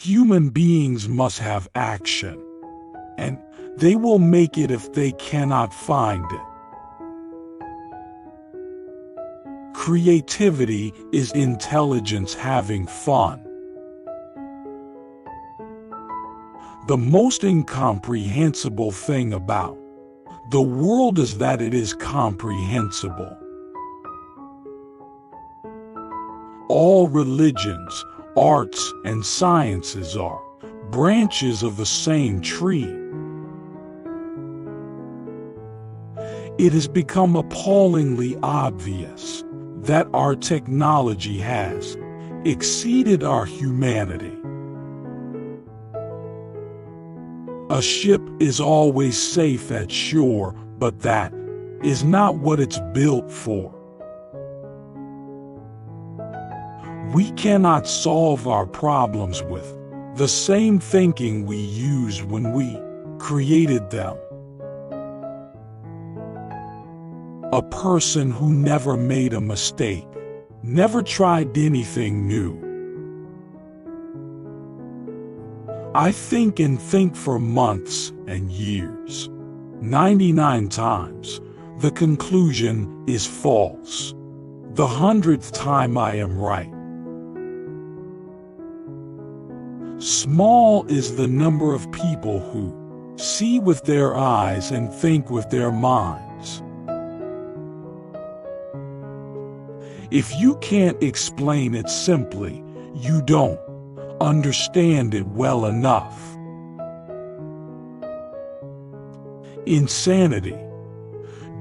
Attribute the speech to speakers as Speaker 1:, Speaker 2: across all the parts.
Speaker 1: Human beings must have action, and they will make it if they cannot find it. Creativity is intelligence having fun. The most incomprehensible thing about the world is that it is comprehensible. All religions, arts, and sciences are branches of the same tree. It has become appallingly obvious that our technology has exceeded our humanity. A ship is always safe at shore, but that is not what it's built for. We cannot solve our problems with the same thinking we used when we created them. A person who never made a mistake never tried anything new. I think and think for months and years. 99 times, the conclusion is false. The 100th time I am right. Small is the number of people who see with their eyes and think with their minds. If you can't explain it simply, you don't understand it well enough. Insanity.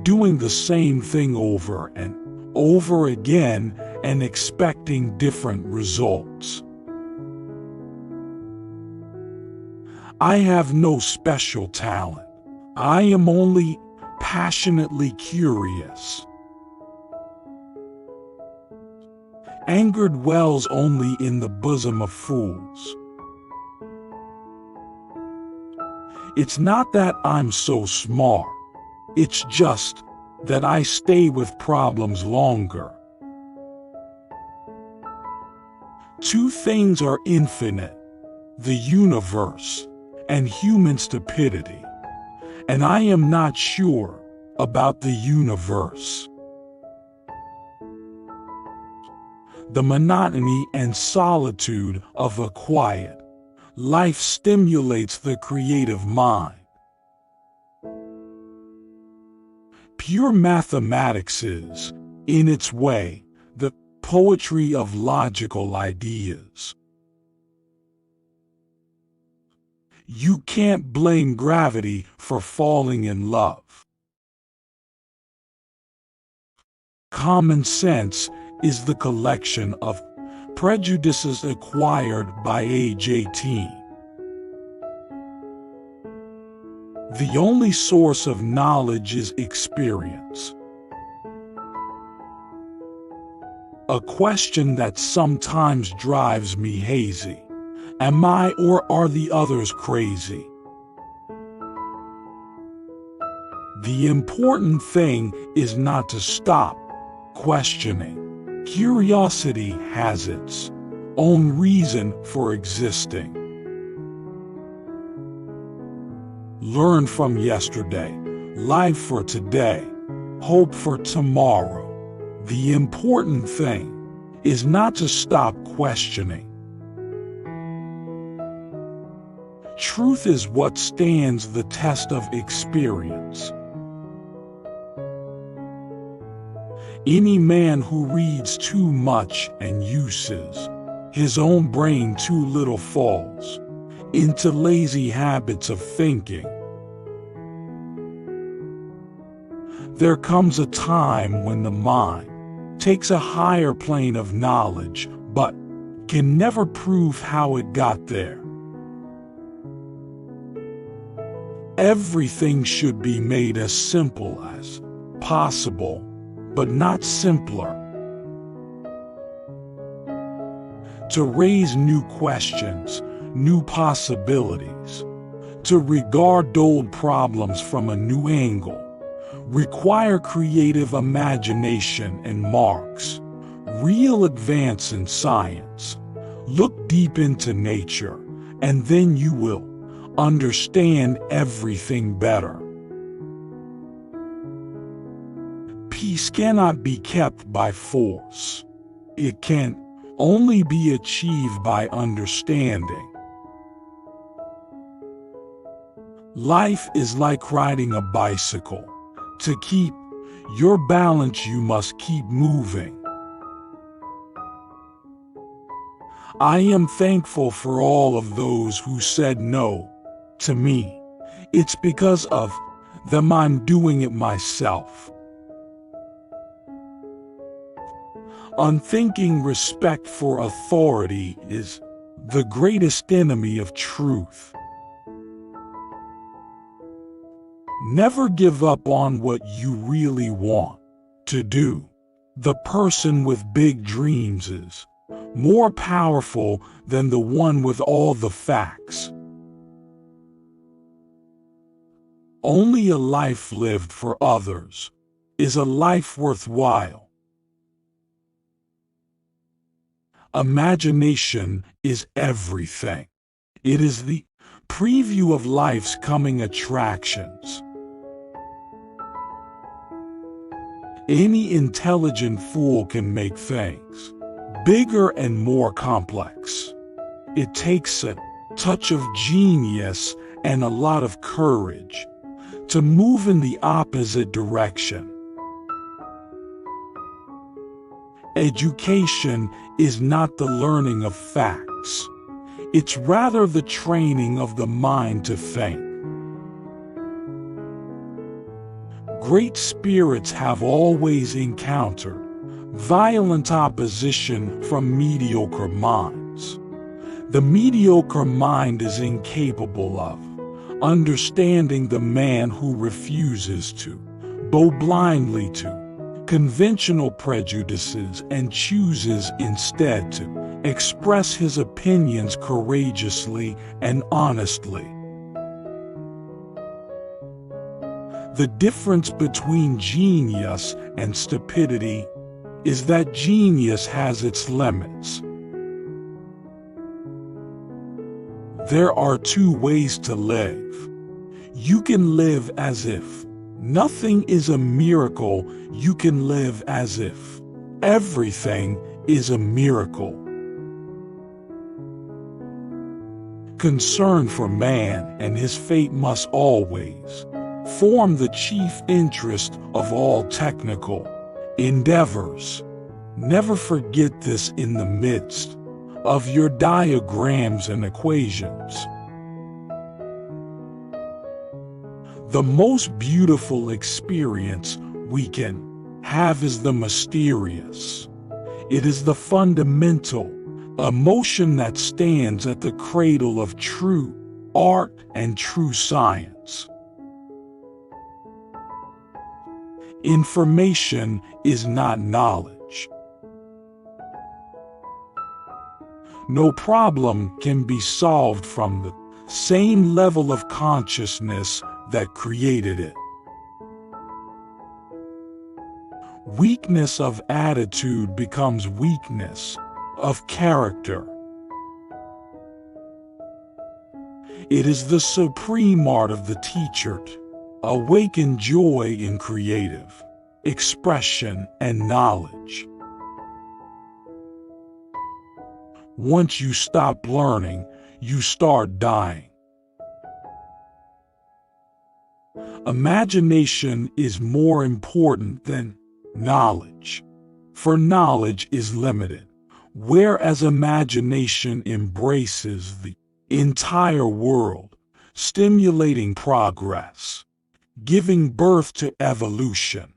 Speaker 1: Doing the same thing over and over again and expecting different results. I have no special talent. I am only passionately curious. Anger dwells only in the bosom of fools. It's not that I'm so smart. It's just that I stay with problems longer. Two things are infinite: the universe and human stupidity. And I am not sure about the universe. The monotony and solitude of a quiet life stimulates the creative mind. Pure mathematics is, in its way, the poetry of logical ideas. You can't blame gravity for falling in love. Common sense is the collection of prejudices acquired by age 18. The only source of knowledge is experience. A question that sometimes drives me hazy: am I or are the others crazy? The important thing is not to stop questioning. Curiosity has its own reason for existing. Learn from yesterday, live for today, hope for tomorrow. The important thing is not to stop questioning. Truth is what stands the test of experience. Any man who reads too much and uses his own brain too little falls into lazy habits of thinking. There comes a time when the mind takes a higher plane of knowledge, but can never prove how it got there. Everything should be made as simple as possible, but not simpler. To raise new questions, new possibilities, to regard old problems from a new angle, require creative imagination and marks, real advance in science. Look deep into nature and then you will understand everything better. Peace cannot be kept by force. It can only be achieved by understanding. Life is like riding a bicycle. To keep your balance, you must keep moving. I am thankful for all of those who said no to me. It's because of them I'm doing it myself. Unthinking respect for authority is the greatest enemy of truth. Never give up on what you really want to do. The person with big dreams is more powerful than the one with all the facts. Only a life lived for others is a life worthwhile. Imagination is everything. It is the preview of life's coming attractions. Any intelligent fool can make things bigger and more complex. It takes a touch of genius and a lot of courage to move in the opposite direction. Education is not the learning of facts. It's rather the training of the mind to think. Great spirits have always encountered violent opposition from mediocre minds. The mediocre mind is incapable of understanding the man who refuses to bow blindly to conventional prejudices and chooses instead to express his opinions courageously and honestly. The difference between genius and stupidity is that genius has its limits. There are two ways to live. You can live as if nothing is a miracle. You can live as if everything is a miracle. Concern for man and his fate must always form the chief interest of all technical endeavors. Never forget this in the midst of your diagrams and equations. The most beautiful experience we can have is the mysterious. It is the fundamental emotion that stands at the cradle of true art and true science. Information is not knowledge. No problem can be solved from the same level of consciousness that created it. Weakness of attitude becomes weakness of character. It is the supreme art of the teacher to awaken joy in creative expression and knowledge. Once you stop learning, you start dying. Imagination is more important than knowledge, for knowledge is limited, whereas imagination embraces the entire world, stimulating progress, giving birth to evolution.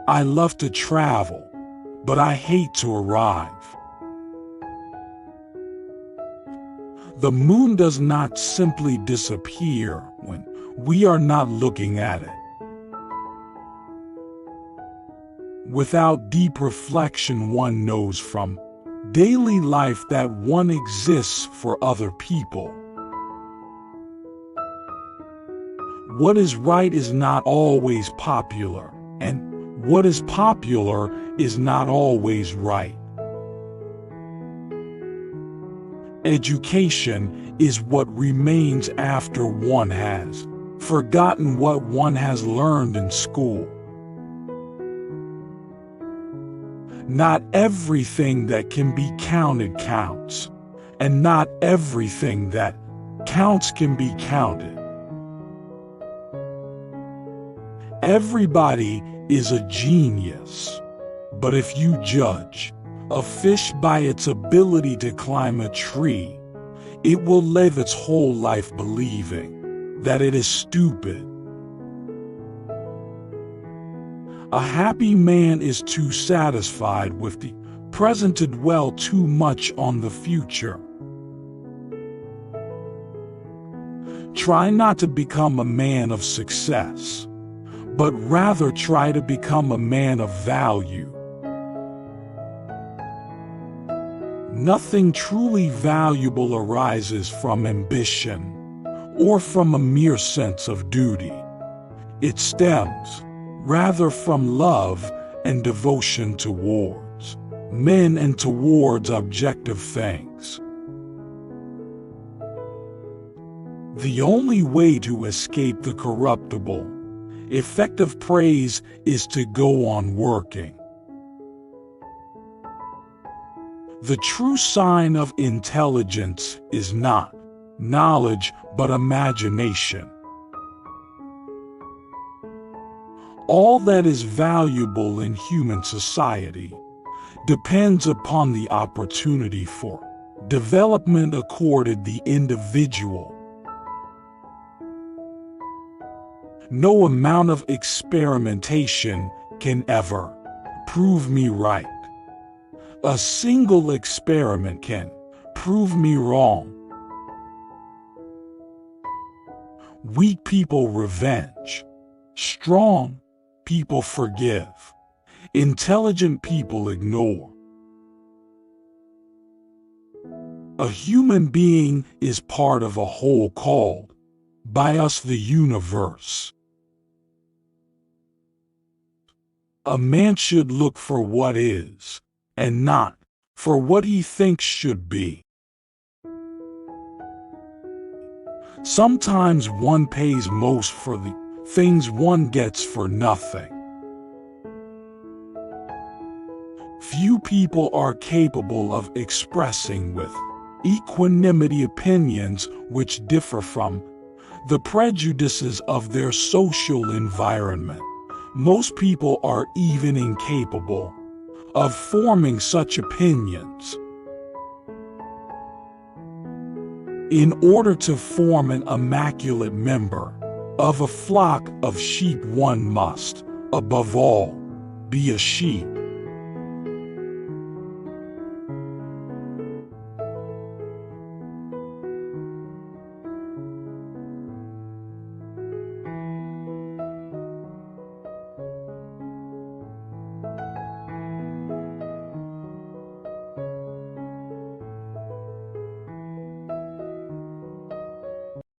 Speaker 1: I love to travel, but I hate to arrive. The moon does not simply disappear when we are not looking at it. Without deep reflection, one knows from daily life that one exists for other people. What is right is not always popular, and what is popular is not always right. Education is what remains after one has forgotten what one has learned in school. Not everything that can be counted counts, and not everything that counts can be counted. Everybody is a genius, but if you judge a fish by its ability to climb a tree, it will live its whole life believing that it is stupid. A happy man is too satisfied with the present to dwell too much on the future. Try not to become a man of success, but rather try to become a man of value. Nothing truly valuable arises from ambition or from a mere sense of duty. It stems rather from love and devotion towards men and towards objective things. The only way to escape the corruptible, effective praise is to go on working. The true sign of intelligence is not knowledge but imagination. All that is valuable in human society depends upon the opportunity for development accorded the individual. No amount of experimentation can ever prove me right. A single experiment can prove me wrong. Weak people revenge. Strong people forgive. Intelligent people ignore. A human being is part of a whole called by us the universe. A man should look for what is, and not for what he thinks should be. Sometimes one pays most for the things one gets for nothing. Few people are capable of expressing with equanimity opinions which differ from the prejudices of their social environment. Most people are even incapable of forming such opinions. In order to form an immaculate member of a flock of sheep, one must, above all, be a sheep.